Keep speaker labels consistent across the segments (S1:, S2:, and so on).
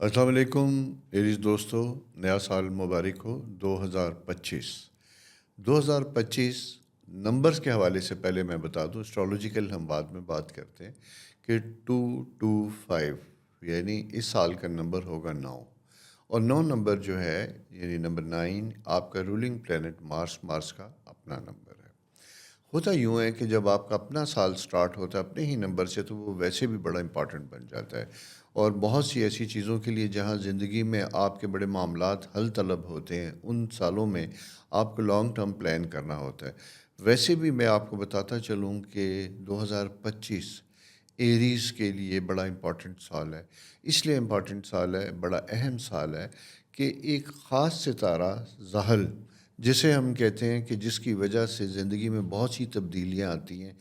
S1: السلام علیکم ایریز دوستو، نیا سال مبارک ہو 2025۔ 2025 نمبرز کے حوالے سے پہلے میں بتا دوں، اسٹرالوجیکل ہم بعد میں بات کرتے ہیں کہ 225 یعنی اس سال کا نمبر ہوگا 9، اور 9 نمبر جو ہے یعنی نمبر 9 آپ کا رولنگ پلینٹ مارس کا اپنا نمبر ہے۔ ہوتا یوں ہے کہ جب آپ کا اپنا سال سٹارٹ ہوتا ہے اپنے ہی نمبر سے، تو وہ ویسے بھی بڑا امپورٹنٹ بن جاتا ہے، اور بہت سی ایسی چیزوں کے لیے جہاں زندگی میں آپ کے بڑے معاملات حل طلب ہوتے ہیں، ان سالوں میں آپ کو لانگ ٹرم پلان کرنا ہوتا ہے۔ ویسے بھی میں آپ کو بتاتا چلوں کہ 2025 ایریز کے لیے بڑا امپورٹنٹ سال ہے۔ اس لیے امپورٹنٹ سال ہے، بڑا اہم سال ہے کہ ایک خاص ستارہ زحل، جسے ہم کہتے ہیں کہ جس کی وجہ سے زندگی میں بہت سی تبدیلیاں آتی ہیں،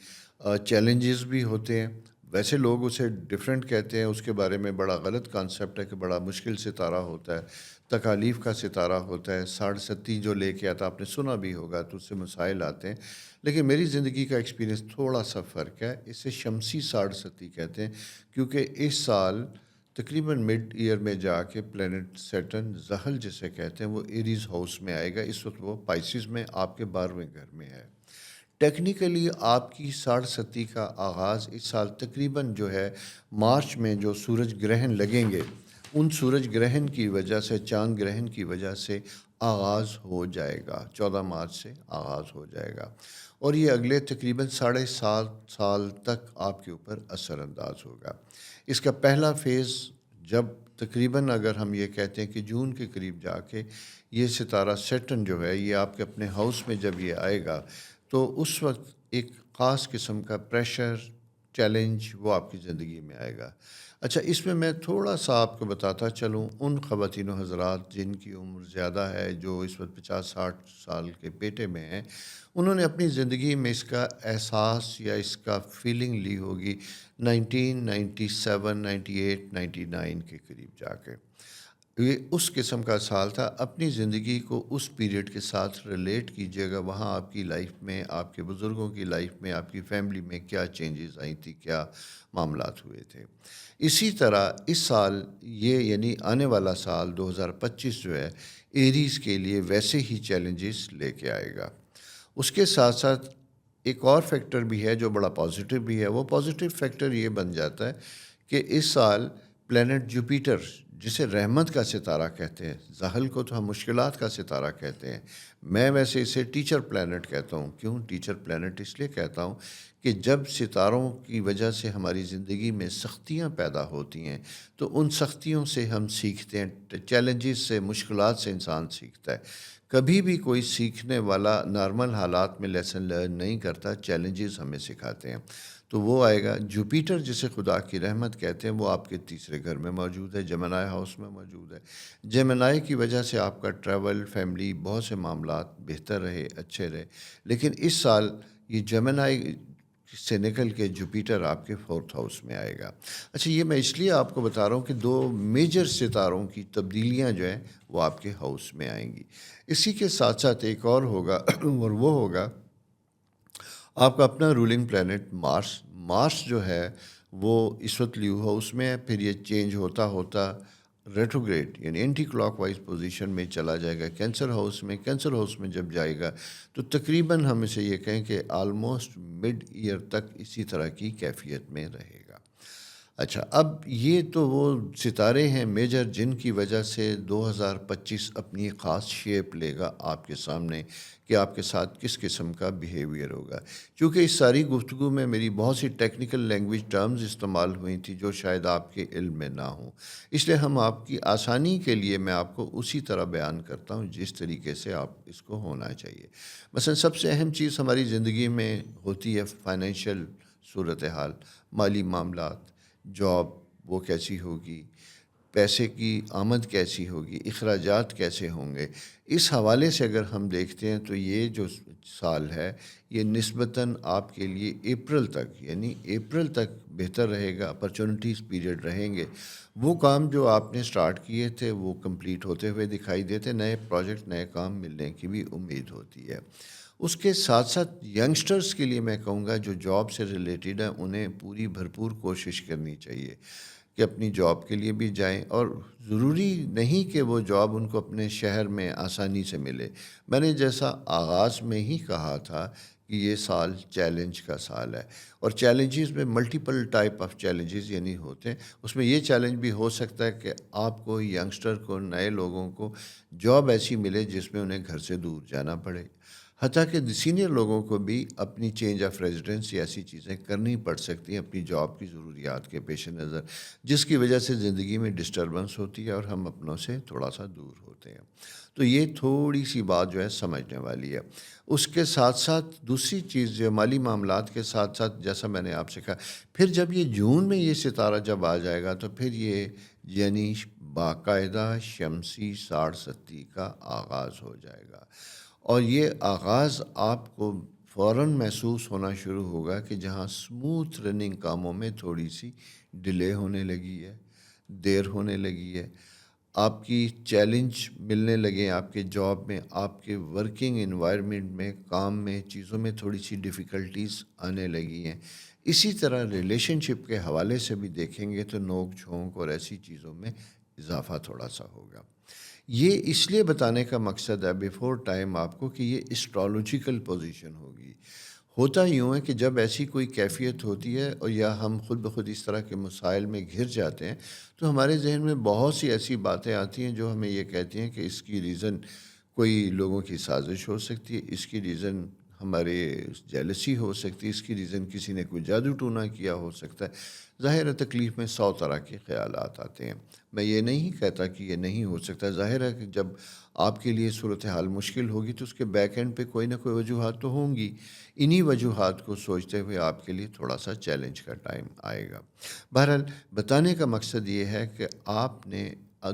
S1: چیلنجز بھی ہوتے ہیں۔ ویسے لوگ اسے ڈیفرنٹ کہتے ہیں، اس کے بارے میں بڑا غلط کانسیپٹ ہے کہ بڑا مشکل ستارہ ہوتا ہے، تکالیف کا ستارہ ہوتا ہے، 67 جو لے کے آتا، آپ نے سنا بھی ہوگا، تو اس سے مسائل آتے ہیں۔ لیکن میری زندگی کا ایکسپیرینس تھوڑا سا فرق ہے، اسے شمسی 67 کہتے ہیں، کیونکہ اس سال تقریباً مڈ ایئر میں جا کے پلینٹ سیٹرن زحل جسے کہتے ہیں وہ ایریز ہاؤس میں آئے گا۔ اس وقت وہ پائسز میں آپ کے 12ویں گھر میں ہے۔ ٹیکنیکلی آپ کی 67 کا آغاز اس سال تقریباً جو ہے مارچ میں جو سورج گرہن لگیں گے، ان سورج گرہن کی وجہ سے، چاند گرہن کی وجہ سے آغاز ہو جائے گا، 14 مارچ سے آغاز ہو جائے گا، اور یہ اگلے تقریباً 7.5 سال تک آپ کے اوپر اثر انداز ہوگا۔ اس کا پہلا فیز جب تقریباً اگر ہم یہ کہتے ہیں کہ جون کے قریب جا کے یہ ستارہ سیٹرن جو ہے یہ آپ کے اپنے ہاؤس میں جب یہ آئے گا، تو اس وقت ایک خاص قسم کا پریشر، چیلنج وہ آپ کی زندگی میں آئے گا۔ اچھا، اس میں تھوڑا سا آپ کو بتاتا چلوں ان خواتین و حضرات جن کی عمر زیادہ ہے، جو اس وقت 50-60 سال کے پیٹے میں ہیں، انہوں نے اپنی زندگی میں اس کا احساس یا اس کا فیلنگ لی ہوگی 1997، 98، 99 کے قریب جا کے۔ یہ اس قسم کا سال تھا۔ اپنی زندگی کو اس پیریڈ کے ساتھ ریلیٹ کیجیے گا، وہاں آپ کی لائف میں، آپ کے بزرگوں کی لائف میں، آپ کی فیملی میں کیا چینجز آئی تھی، کیا معاملات ہوئے تھے۔ اسی طرح اس سال یہ یعنی آنے والا سال 2025 جو ہے ایریز کے لیے ویسے ہی چیلنجز لے کے آئے گا۔ اس کے ساتھ ساتھ ایک اور فیکٹر بھی ہے جو بڑا پازیٹیو بھی ہے۔ وہ پازیٹیو فیکٹر یہ بن جاتا ہے کہ اس سال پلینٹ جوپیٹر، جسے رحمت کا ستارہ کہتے ہیں، زحل کو تو ہم مشکلات کا ستارہ کہتے ہیں، میں ویسے اسے ٹیچر پلینٹ کہتا ہوں۔ کیوں ٹیچر پلینٹ؟ اس لیے کہتا ہوں کہ جب ستاروں کی وجہ سے ہماری زندگی میں سختیاں پیدا ہوتی ہیں تو ان سختیوں سے ہم سیکھتے ہیں، چیلنجز سے، مشکلات سے انسان سیکھتا ہے۔ کبھی بھی کوئی سیکھنے والا نارمل حالات میں لیسن لرن نہیں کرتا، چیلنجز ہمیں سکھاتے ہیں۔ تو وہ آئے گا جوپیٹر، جسے خدا کی رحمت کہتے ہیں، وہ آپ کے تیسرے گھر میں موجود ہے، جیمنائی ہاؤس میں موجود ہے۔ جیمنائی کی وجہ سے آپ کا ٹریول، فیملی، بہت سے معاملات بہتر رہے، اچھے رہے۔ لیکن اس سال یہ جیمنائی سے نکل کے جوپیٹر آپ کے 4تھ ہاؤس میں آئے گا۔ اچھا، یہ میں اس لیے آپ کو بتا رہا ہوں کہ 2 میجر ستاروں کی تبدیلیاں جو ہیں وہ آپ کے ہاؤس میں آئیں گی۔ اسی کے ساتھ ساتھ ایک اور ہوگا اور وہ ہوگا آپ کا اپنا رولنگ پلینٹ مارس جو ہے وہ اس وقت لیو ہاؤس میں ہے، پھر یہ چینج ہوتا ہوتا ریٹروگریڈ یعنی اینٹی کلاک وائز پوزیشن میں چلا جائے گا کینسر ہاؤس میں۔ کینسر ہاؤس میں جب جائے گا تو تقریباً ہم اسے یہ کہیں کہ آلموسٹ مڈ ایئر تک اسی طرح کی کیفیت میں رہے گا۔ اچھا، اب یہ تو وہ ستارے ہیں میجر جن کی وجہ سے 2025 اپنی خاص شیپ لے گا آپ کے سامنے کہ آپ کے ساتھ کس قسم کا بیہیویئر ہوگا۔ چونکہ اس ساری گفتگو میں میری بہت سی ٹیکنیکل لینگویج ٹرمز استعمال ہوئی تھیں جو شاید آپ کے علم میں نہ ہوں، اس لیے ہم آپ کی آسانی کے لیے میں آپ کو اسی طرح بیان کرتا ہوں جس طریقے سے آپ اس کو ہونا چاہیے۔ مثلا سب سے اہم چیز ہماری زندگی میں ہوتی ہے فائنینشیل صورتحال، مالی معاملات، جاب وہ کیسی ہوگی، پیسے کی آمد کیسی ہوگی، اخراجات کیسے ہوں گے۔ اس حوالے سے اگر ہم دیکھتے ہیں تو یہ جو سال ہے یہ نسبتاً آپ کے لیے اپریل تک بہتر رہے گا، اپرچونٹیز پیریڈ رہیں گے۔ وہ کام جو آپ نے سٹارٹ کیے تھے وہ کمپلیٹ ہوتے ہوئے دکھائی دیتے، نئے پروجیکٹ، نئے کام ملنے کی بھی امید ہوتی ہے۔ اس کے ساتھ ساتھ ینگسٹرز کے لیے میں کہوں گا جو جاب سے ریلیٹڈ ہیں انہیں پوری بھرپور کوشش کرنی چاہیے۔ کہ اپنی جاب کے لیے بھی جائیں، اور ضروری نہیں کہ وہ جاب ان کو اپنے شہر میں آسانی سے ملے۔ میں نے جیسا آغاز میں ہی کہا تھا کہ یہ سال چیلنج کا سال ہے، اور چیلنجز میں ملٹیپل ٹائپ آف چیلنجز یعنی ہوتے ہیں۔ اس میں یہ چیلنج بھی ہو سکتا ہے کہ آپ کو، ینگسٹر کو، نئے لوگوں کو جاب ایسی ملے جس میں انہیں گھر سے دور جانا پڑے، حتیٰ کہ سینئر لوگوں کو بھی اپنی چینج آف ریزیڈنس یا ایسی چیزیں کرنی پڑ سکتی ہیں اپنی جاب کی ضروریات کے پیش نظر، جس کی وجہ سے زندگی میں ڈسٹربنس ہوتی ہے اور ہم اپنوں سے تھوڑا سا دور ہوتے ہیں۔ تو یہ تھوڑی سی بات جو ہے سمجھنے والی ہے۔ اس کے ساتھ ساتھ دوسری چیز جو مالی معاملات کے ساتھ ساتھ، جیسا میں نے آپ سے کہا، پھر جب یہ جون میں یہ ستارہ جب آ جائے گا تو پھر یہ یعنی باقاعدہ شمسی 60 کا آغاز ہو جائے گا، اور یہ آغاز آپ کو فوراً محسوس ہونا شروع ہوگا کہ جہاں سموتھ رننگ کاموں میں تھوڑی سی ڈیلے ہونے لگی ہے، دیر ہونے لگی ہے، آپ کی چیلنج ملنے لگے آپ کے جاب میں، آپ کے ورکنگ انوائرمنٹ میں، کام میں، چیزوں میں تھوڑی سی ڈیفیکلٹیز آنے لگی ہیں۔ اسی طرح ریلیشن شپ کے حوالے سے بھی دیکھیں گے تو نوک جھونک اور ایسی چیزوں میں اضافہ تھوڑا سا ہوگا۔ یہ اس لیے بتانے کا مقصد ہے بیفور ٹائم آپ کو کہ یہ اسٹرالوجیکل پوزیشن ہوگی۔ ہوتا یوں ہے کہ جب ایسی کوئی کیفیت ہوتی ہے اور یا ہم خود بخود اس طرح کے مسائل میں گھر جاتے ہیں تو ہمارے ذہن میں بہت سی ایسی باتیں آتی ہیں جو ہمیں یہ کہتی ہیں کہ اس کی ریزن کوئی لوگوں کی سازش ہو سکتی ہے، اس کی ریزن ہمارے جیلسی ہو سکتی ہے، اس کی ریزن کسی نے کوئی جادو ٹونا کیا ہو سکتا ہے۔ ظاہر ہے تکلیف میں 100 طرح کے خیالات آتے ہیں۔ میں یہ نہیں کہتا کہ یہ نہیں ہو سکتا، ظاہر ہے کہ جب آپ کے لیے صورتحال مشکل ہوگی تو اس کے بیک اینڈ پہ کوئی نہ کوئی وجوہات تو ہوں گی۔ انہی وجوہات کو سوچتے ہوئے آپ کے لیے تھوڑا سا چیلنج کا ٹائم آئے گا۔ بہرحال بتانے کا مقصد یہ ہے کہ آپ نے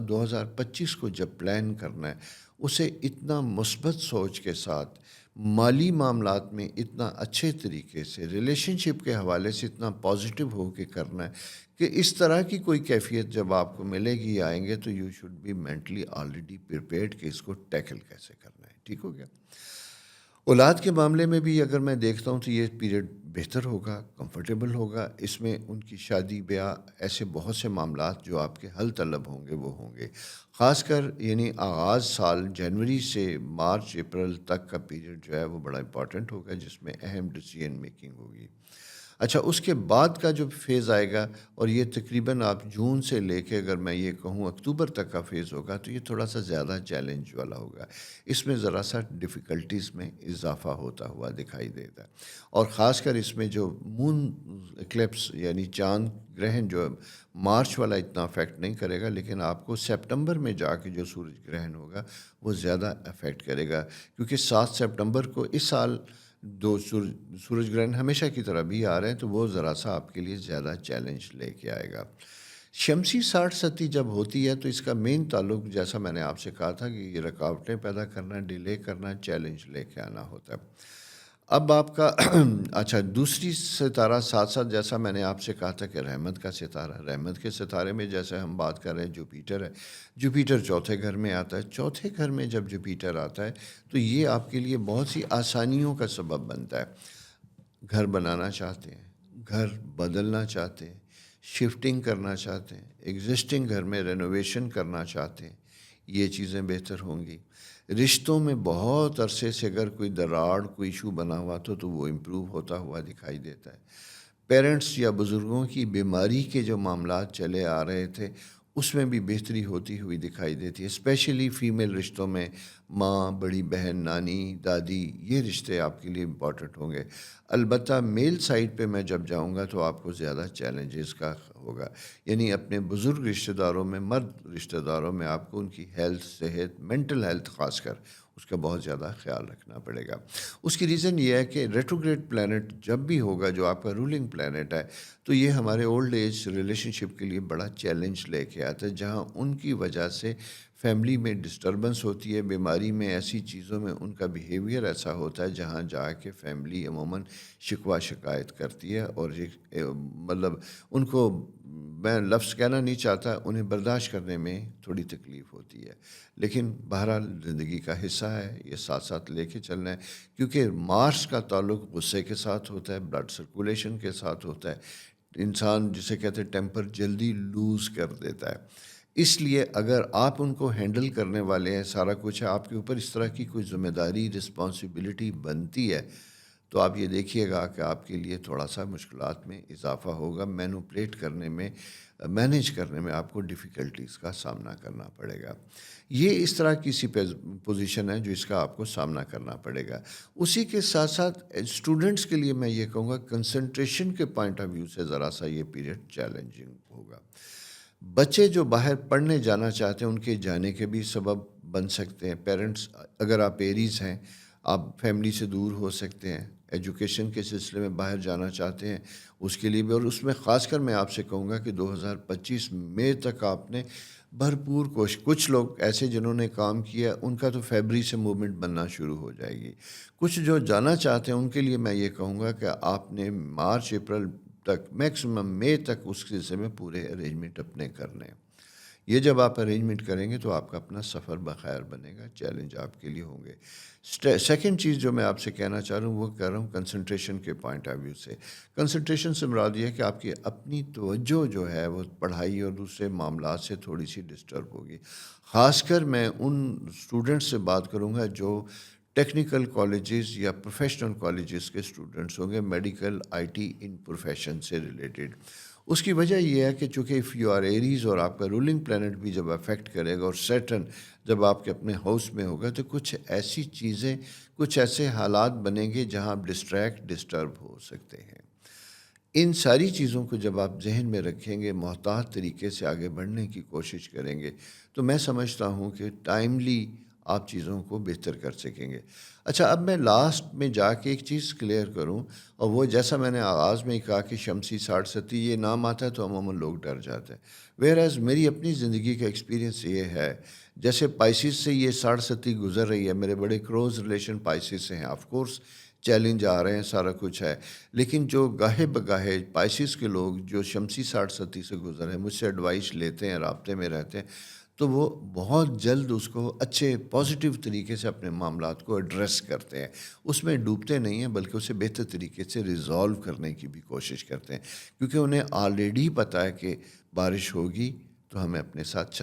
S1: 2025 کو جب پلان کرنا ہے اسے اتنا مثبت سوچ کے ساتھ، مالی معاملات میں اتنا اچھے طریقے سے، ریلیشن شپ کے حوالے سے اتنا پازیٹیو ہو کے کرنا ہے کہ اس طرح کی کوئی کیفیت جب آپ کو ملے گی، آئیں گے، تو you should be mentally already prepared کہ اس کو ٹیکل کیسے کرنا ہے۔ ٹھیک ہو گیا؟ اولاد کے معاملے میں بھی اگر میں دیکھتا ہوں تو یہ پیریڈ بہتر ہوگا، کمفرٹیبل ہوگا۔ اس میں ان کی شادی بیاہ، ایسے بہت سے معاملات جو آپ کے حل طلب ہوں گے وہ ہوں گے۔ خاص کر یعنی آغاز سال جنوری سے مارچ اپریل تک کا پیریڈ جو ہے وہ بڑا امپورٹنٹ ہوگا، جس میں اہم ڈیسیژن میکنگ ہوگی۔ اچھا، اس کے بعد کا جو فیز آئے گا، اور یہ تقریباً آپ جون سے لے کے اگر میں یہ کہوں اکتوبر تک کا فیز ہوگا، تو یہ تھوڑا سا زیادہ چیلنج والا ہوگا۔ اس میں ذرا سا ڈیفیکلٹیز میں اضافہ ہوتا ہوا دکھائی دیتا ہے، اور خاص کر اس میں جو مون ایکلپس یعنی چاند گرہن جو مارچ والا اتنا افیکٹ نہیں کرے گا، لیکن آپ کو سپٹمبر میں جا کے جو سورج گرہن ہوگا وہ زیادہ افیکٹ کرے گا، کیونکہ 7 سپٹمبر کو اس سال دو سورج گرہن ہمیشہ کی طرح بھی آ رہے ہیں، تو وہ ذرا سا آپ کے لیے زیادہ چیلنج لے کے آئے گا۔ شمسی 60 جب ہوتی ہے تو اس کا مین تعلق، جیسا میں نے آپ سے کہا تھا، کہ یہ رکاوٹیں پیدا کرنا، ڈیلے کرنا، چیلنج لے کے آنا ہوتا ہے۔ اب آپ کا اچھا، دوسری ستارہ ساتھ ساتھ، جیسا میں نے آپ سے کہا تھا کہ رحمت کا ستارہ، رحمت کے ستارے میں جیسے ہم بات کر رہے ہیں جوپیٹر ہے۔ جوپیٹر چوتھے گھر میں آتا ہے۔ چوتھے گھر میں جب جوپیٹر آتا ہے تو یہ آپ کے لیے بہت سی آسانیوں کا سبب بنتا ہے۔ گھر بنانا چاہتے ہیں، گھر بدلنا چاہتے ہیں، شفٹنگ کرنا چاہتے ہیں، ایگزسٹنگ گھر میں رینوویشن کرنا چاہتے ہیں، یہ چیزیں بہتر ہوں گی۔ رشتوں میں بہت عرصے سے اگر کوئی دراڑ، کوئی ایشو بنا ہوا تو وہ امپروو ہوتا ہوا دکھائی دیتا ہے۔ پیرنٹس یا بزرگوں کی بیماری کے جو معاملات چلے آ رہے تھے اس میں بھی بہتری ہوتی ہوئی دکھائی دیتی ہے، اسپیشلی فیمیل رشتوں میں، ماں، بڑی بہن، نانی، دادی، یہ رشتے آپ کے لیے امپورٹنٹ ہوں گے۔ البتہ میل سائڈ پہ میں جب جاؤں گا تو آپ کو زیادہ چیلنجز کا ہوگا، یعنی اپنے بزرگ رشتہ داروں میں، مرد رشتہ داروں میں آپ کو ان کی ہیلتھ، صحت، مینٹل ہیلتھ خاص کر اس کا بہت زیادہ خیال رکھنا پڑے گا۔ اس کی ریزن یہ ہے کہ ریٹروگریڈ پلانٹ جب بھی ہوگا جو آپ کا رولنگ پلانٹ ہے، تو یہ ہمارے اولڈ ایج ریلیشن شپ کے لیے بڑا چیلنج لے کے آتا ہے، جہاں ان کی وجہ سے فیملی میں ڈسٹربنس ہوتی ہے، بیماری میں، ایسی چیزوں میں ان کا بیہیویئر ایسا ہوتا ہے جہاں جا کے فیملی عموماً شکوہ شکایت کرتی ہے، اور مطلب ان کو، میں لفظ کہنا نہیں چاہتا، انہیں برداشت کرنے میں تھوڑی تکلیف ہوتی ہے، لیکن بہرحال زندگی کا حصہ ہے، یہ ساتھ ساتھ لے کے چلنا ہے، کیونکہ مارس کا تعلق غصے کے ساتھ ہوتا ہے، بلڈ سرکولیشن کے ساتھ ہوتا ہے، انسان جسے کہتے ہیں ٹیمپر جلدی لوز کر دیتا ہے. اس لیے اگر آپ ان کو ہینڈل کرنے والے ہیں، سارا کچھ ہے آپ کے اوپر، اس طرح کی کوئی ذمہ داری رسپانسبلٹی بنتی ہے، تو آپ یہ دیکھیے گا کہ آپ کے لیے تھوڑا سا مشکلات میں اضافہ ہوگا. مینوپلیٹ کرنے میں، مینیج کرنے میں آپ کو ڈیفیکلٹیز کا سامنا کرنا پڑے گا. یہ اس طرح کی سی پوزیشن ہے جو اس کا آپ کو سامنا کرنا پڑے گا. اسی کے ساتھ ساتھ اسٹوڈنٹس کے لیے میں یہ کہوں گا کنسنٹریشن کے پوائنٹ آف ویو سے ذرا سا یہ پیریڈ چیلنجنگ ہوگا. بچے جو باہر پڑھنے جانا چاہتے ہیں ان کے جانے کے بھی سبب بن سکتے ہیں. پیرنٹس، اگر آپ ایریز ہیں، آپ فیملی سے دور ہو سکتے ہیں، ایجوکیشن کے سلسلے میں باہر جانا چاہتے ہیں، اس کے لیے بھی. اور اس میں خاص کر میں آپ سے کہوں گا کہ 2025 مئی تک آپ نے بھرپور کچھ لوگ ایسے جنہوں نے کام کیا ان کا تو فیبری سے موومنٹ بننا شروع ہو جائے گی. کچھ جو جانا چاہتے ہیں ان کے لیے میں یہ کہوں گا کہ آپ نے مارچ اپریل تک، میکسیمم مئی تک اس سلسلے میں پورے ارینجمنٹ اپنے کرنے ہیں. یہ جب آپ ارینجمنٹ کریں گے تو آپ کا اپنا سفر بخیر بنے گا. چیلنج آپ کے لیے ہوں گے. سیکنڈ چیز جو میں آپ سے کہنا چاہ رہا ہوں وہ کہہ رہا ہوں کنسنٹریشن کے پوائنٹ آف ویو سے. کنسنٹریشن سے مراد یہ ہے کہ آپ کی اپنی توجہ جو ہے وہ پڑھائی اور دوسرے معاملات سے تھوڑی سی ڈسٹرب ہوگی. خاص کر میں ان اسٹوڈنٹس سے بات کروں گا جو ٹیکنیکل کالجز یا پروفیشنل کالجز کے اسٹوڈنٹس ہوں گے، medical, I T, in profession سے ریلیٹڈ. اس کی وجہ یہ ہے کہ چونکہ اف یو آر ایریز اور آپ کا رولنگ پلانٹ بھی جب افیکٹ کرے گا اور سیٹرن جب آپ کے اپنے ہاؤس میں ہوگا تو کچھ ایسی چیزیں، کچھ ایسے حالات بنیں گے جہاں آپ ڈسٹرب ہو سکتے ہیں. ان ساری چیزوں کو جب آپ ذہن میں رکھیں گے، محتاط طریقے سے آگے بڑھنے کی کوشش کریں گے، تو میں سمجھتا ہوں کہ ٹائملی آپ چیزوں کو بہتر کر سکیں گے. اچھا، اب میں لاسٹ میں جا کے ایک چیز کلیئر کروں، اور وہ جیسا میں نے آغاز میں ہی کہا کہ شمسی 60 یہ نام آتا ہے تو عموماً لوگ ڈر جاتے ہیں. ویئر ایز میری اپنی زندگی کا ایکسپیرینس یہ ہے، جیسے پائسیز سے یہ 60 گزر رہی ہے، میرے بڑے کلوز ریلیشن پائسیز سے ہیں. آف کورس چیلنج آ رہے ہیں، سارا کچھ ہے، لیکن جو گاہے بگاہے پائسیز کے لوگ جو شمسی 60 سے گزر ہیں، مجھ سے ایڈوائس لیتے ہیں، رابطے میں رہتے ہیں، تو وہ بہت جلد اس کو اچھے پازیٹیو طریقے سے اپنے معاملات کو ایڈریس کرتے ہیں. اس میں ڈوبتے نہیں ہیں بلکہ اسے بہتر طریقے سے ریزالو کرنے کی بھی کوشش کرتے ہیں، کیونکہ انہیں آلریڈی پتہ ہے کہ بارش ہوگی تو ہمیں اپنے ساتھ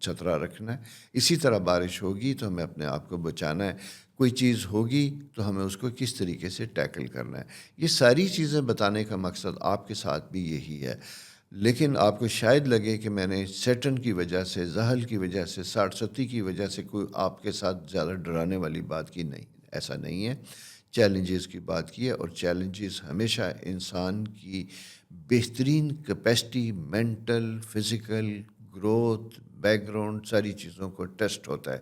S1: چھترا رکھنا ہے، اسی طرح بارش ہوگی تو ہمیں اپنے آپ کو بچانا ہے، کوئی چیز ہوگی تو ہمیں اس کو کس طریقے سے ٹیکل کرنا ہے. یہ ساری چیزیں بتانے کا مقصد آپ کے ساتھ بھی یہی ہے. لیکن آپ کو شاید لگے کہ میں نے سیٹن کی وجہ سے، زحل کی وجہ سے، 60 کی وجہ سے کوئی آپ کے ساتھ زیادہ ڈرانے والی بات کی. نہیں، ایسا نہیں ہے. چیلنجز کی بات کی ہے، اور چیلنجز ہمیشہ انسان کی بہترین capacity, mental, physical growth, back ground, ساری چیزوں کو ٹیسٹ ہوتا ہے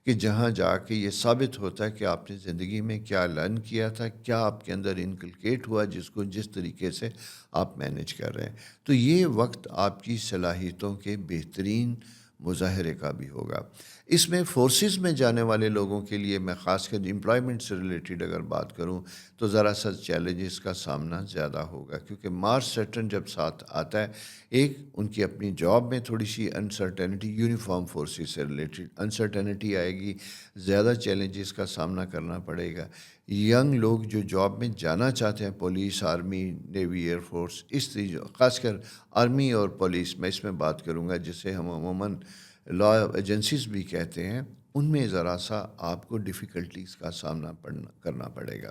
S1: کہ جہاں جا کے یہ ثابت ہوتا ہے کہ آپ نے زندگی میں کیا لرن کیا تھا، کیا آپ کے اندر انکلکیٹ ہوا جس طریقے سے آپ مینیج کر رہے ہیں. تو یہ وقت آپ کی صلاحیتوں کے بہترین مظاہرے کا بھی ہوگا. اس میں فورسز میں جانے والے لوگوں کے لیے میں خاص کر امپلائمنٹ سے ریلیٹڈ اگر بات کروں تو ذرا سا چیلنجز کا سامنا زیادہ ہوگا، کیونکہ مارچ سیٹرن جب ساتھ آتا ہے، ایک ان کی اپنی جاب میں تھوڑی سی انسرٹینٹی، یونیفارم فورسز سے ریلیٹڈ انسرٹینٹی آئے گی، زیادہ چیلنجز کا سامنا کرنا پڑے گا. ینگ لوگ جو جاب میں جانا چاہتے ہیں، police, army, navy, air force, اس طریقے، خاص کر آرمی اور پولیس میں اس میں بات کروں گا، جسے ہم عموماً لا ایجنسیز بھی کہتے ہیں، ان میں ذرا سا آپ کو ڈیفیکلٹیز کا سامنا کرنا پڑے گا.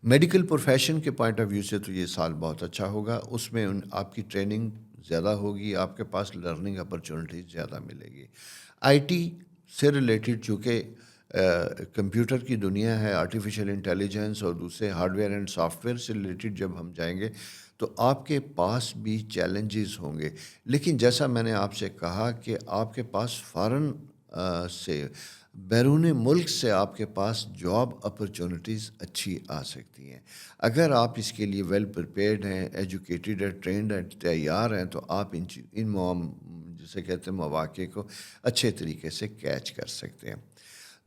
S1: میڈیکل پروفیشن کے پوائنٹ آف ویو سے تو یہ سال بہت اچھا ہوگا. اس میں آپ کی ٹریننگ زیادہ ہوگی، آپ کے پاس لرننگ اپرچونٹیز زیادہ ملے گی. آئی ٹی سے ریلیٹڈ چونکہ کمپیوٹر کی دنیا ہے، آرٹیفیشیل انٹیلیجنس اور دوسرے hard where and soft where سے ریلیٹڈ جب ہم جائیں گے تو آپ کے پاس بھی چیلنجز ہوں گے. لیکن جیسا میں نے آپ سے کہا کہ آپ کے پاس فارن سے، بیرون ملک سے آپ کے پاس جاب اپرچونٹیز اچھی آ سکتی ہیں. اگر آپ اس کے لیے ویل پریپیئرڈ ہیں، ایجوکیٹڈ ہیں، ٹرینڈ ہیں، تیار ہیں، تو آپ جسے کہتے ہیں مواقع کو اچھے طریقے سے کیچ کر سکتے ہیں.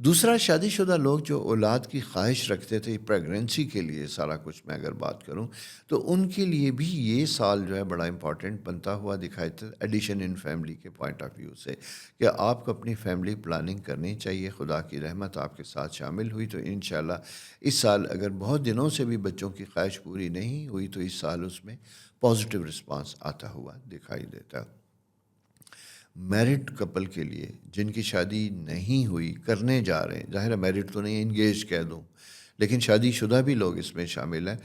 S1: دوسرا، شادی شدہ لوگ جو اولاد کی خواہش رکھتے تھے پریگننسی کے لیے، سارا کچھ میں اگر بات کروں تو ان کے لیے بھی یہ سال جو ہے بڑا امپورٹنٹ بنتا ہوا دکھائی دیتا ہے ایڈیشن ان فیملی کے پوائنٹ آف ویو سے، کہ آپ کو اپنی فیملی پلاننگ کرنی چاہیے. خدا کی رحمت آپ کے ساتھ شامل ہوئی تو انشاءاللہ اس سال اگر بہت دنوں سے بھی بچوں کی خواہش پوری نہیں ہوئی تو اس سال اس میں پازیٹیو رسپانس آتا ہوا دکھائی دیتا ہے. میرڈ کپل کے لیے جن کی شادی نہیں ہوئی، کرنے جا رہے ہیں، ظاہر ہے میرڈ تو نہیں، انگیج کہہ دوں، لیکن شادی شدہ بھی لوگ اس میں شامل ہیں.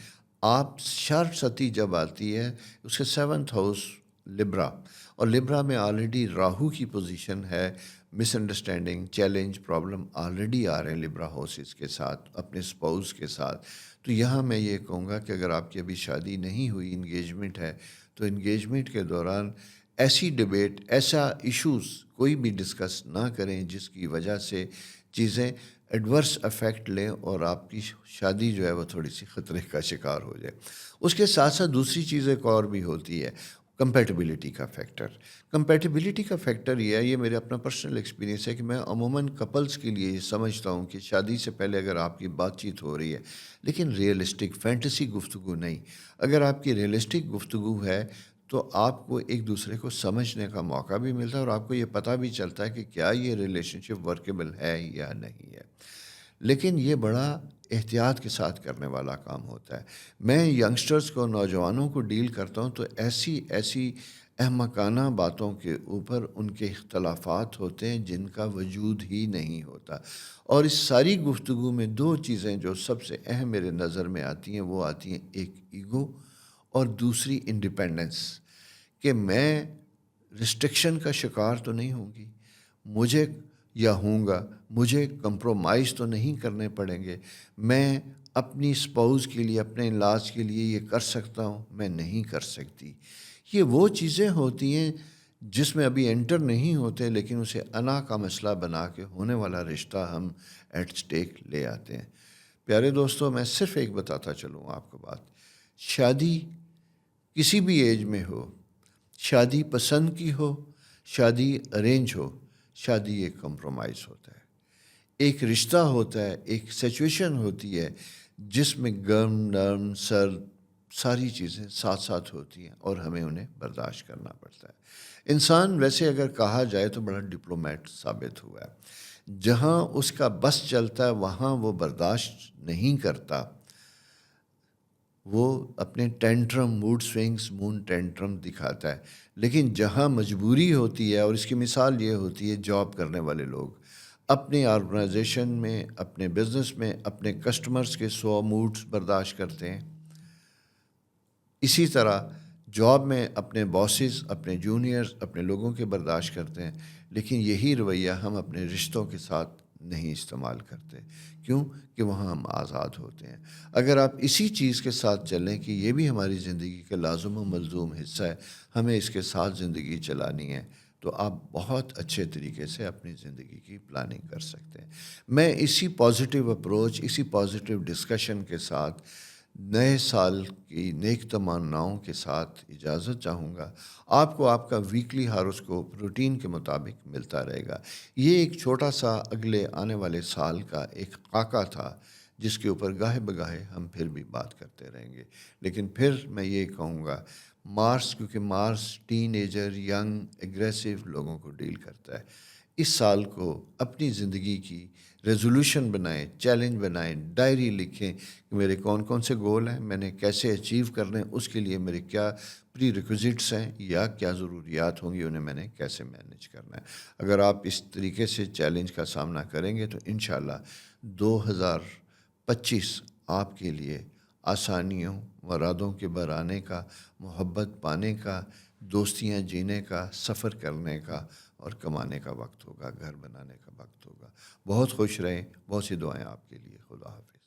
S1: آپ شر ستی جب آتی ہے اس کے 7th ہاؤس لبرا، اور لبرا میں آلریڈی راہو کی پوزیشن ہے. مس انڈرسٹینڈنگ، چیلنج، پرابلم آلریڈی آ رہے ہیں لبرا ہاؤسز کے ساتھ، اپنے اسپاؤس کے ساتھ. تو یہاں میں یہ کہوں گا کہ اگر آپ کی ابھی شادی نہیں ہوئی، انگیجمنٹ ہے، تو انگیجمنٹ کے دوران ایسی ڈبیٹ، ایسا ایشوز کوئی بھی ڈسکس نہ کریں جس کی وجہ سے چیزیں ایڈورس افیکٹ لیں اور آپ کی شادی جو ہے وہ تھوڑی سی خطرے کا شکار ہو جائے. اس کے ساتھ ساتھ دوسری چیز ایک اور بھی ہوتی ہے، کمپیٹیبلٹی کا فیکٹر. کمپیٹیبلٹی کا فیکٹر یہ ہے، یہ میرے اپنا پرسنل ایکسپیرینس ہے کہ میں عموماً کپلز کے لیے یہ سمجھتا ہوں کہ شادی سے پہلے اگر آپ کی بات چیت ہو رہی ہے لیکن ریئلسٹک فینٹیسی گفتگو نہیں، اگر آپ کی ریئلسٹک گفتگو ہے تو آپ کو ایک دوسرے کو سمجھنے کا موقع بھی ملتا ہے اور آپ کو یہ پتہ بھی چلتا ہے کہ کیا یہ ریلیشن شپ ورکیبل ہے یا نہیں ہے. لیکن یہ بڑا احتیاط کے ساتھ کرنے والا کام ہوتا ہے. میں ینگسٹرز کو، نوجوانوں کو ڈیل کرتا ہوں تو ایسی احمقانہ باتوں کے اوپر ان کے اختلافات ہوتے ہیں جن کا وجود ہی نہیں ہوتا. اور اس ساری گفتگو میں دو چیزیں جو سب سے اہم میرے نظر میں آتی ہیں، وہ آتی ہیں ایک ایگو اور دوسری انڈیپینڈنس، کہ میں ریسٹرکشن کا شکار تو نہیں ہوں گی، مجھے یا ہوں گا، مجھے کمپرومائز تو نہیں کرنے پڑیں گے، میں اپنی اسپاؤز کے لیے، اپنے انلاز کے لیے یہ کر سکتا ہوں، میں نہیں کر سکتی. یہ وہ چیزیں ہوتی ہیں جس میں ابھی انٹر نہیں ہوتے لیکن اسے انا کا مسئلہ بنا کے ہونے والا رشتہ ہم ایٹ سٹیک لے آتے ہیں. پیارے دوستوں، میں صرف ایک بتاتا چلوں آپ کو بات، شادی کسی بھی ایج میں ہو، شادی پسند کی ہو، شادی ارینج ہو، شادی ایک کمپرومائز ہوتا ہے، ایک رشتہ ہوتا ہے، ایک سچویشن ہوتی ہے جس میں گرم، نرم، سرد ساری چیزیں ساتھ ساتھ ہوتی ہیں اور ہمیں انہیں برداشت کرنا پڑتا ہے. انسان ویسے اگر کہا جائے تو بڑا ڈپلومیٹ ثابت ہوا ہے. جہاں اس کا بس چلتا ہے وہاں وہ برداشت نہیں کرتا، وہ اپنے ٹینٹرم، موڈ سوئنگز، مون ٹینٹرم دکھاتا ہے. لیکن جہاں مجبوری ہوتی ہے، اور اس کی مثال یہ ہوتی ہے جاب کرنے والے لوگ اپنی آرگنائزیشن میں، اپنے بزنس میں اپنے کسٹمرز کے 100 موڈز برداشت کرتے ہیں، اسی طرح جاب میں اپنے باسز، اپنے جونیئرز، اپنے لوگوں کے برداشت کرتے ہیں. لیکن یہی رویہ ہم اپنے رشتوں کے ساتھ نہیں استعمال کرتے. کیوں؟ کہ وہاں ہم آزاد ہوتے ہیں. اگر آپ اسی چیز کے ساتھ چلیں کہ یہ بھی ہماری زندگی کا لازم و ملزوم حصہ ہے، ہمیں اس کے ساتھ زندگی چلانی ہے، تو آپ بہت اچھے طریقے سے اپنی زندگی کی پلاننگ کر سکتے ہیں. میں اسی پازیٹیو اپروچ، اسی پازیٹیو ڈسکشن کے ساتھ نئے سال کی نیک تمناؤں کے ساتھ اجازت چاہوں گا. آپ کو آپ کا ویکلی ہاروسکوپ روٹین کے مطابق ملتا رہے گا. یہ ایک چھوٹا سا اگلے آنے والے سال کا ایک خاکہ تھا جس کے اوپر گاہے بگاہے ہم پھر بھی بات کرتے رہیں گے. لیکن پھر میں یہ کہوں گا، مارس، کیونکہ مارس ٹین ایجر، ینگ، ایگریسو لوگوں کو ڈیل کرتا ہے، اس سال کو اپنی زندگی کی ریزولوشن بنائیں، چیلنج بنائیں، ڈائری لکھیں کہ میرے کون کون سے گول ہیں، میں نے کیسے اچیو کرنے، اس کے لیے میرے کیا پری ریکوزٹس ہیں یا کیا ضروریات ہوں گی، انہیں میں نے کیسے مینیج کرنا ہے. اگر آپ اس طریقے سے چیلنج کا سامنا کریں گے تو انشاءاللہ 2025 آپ کے لیے آسانیوں، مرادوں کے برانے کا، محبت پانے کا، دوستیاں جینے کا، سفر کرنے کا اور کمانے کا وقت ہوگا، گھر بنانے کا وقت ہوگا. بہت خوش رہیں، بہت سی دعائیں آپ کے لیے. خدا حافظ.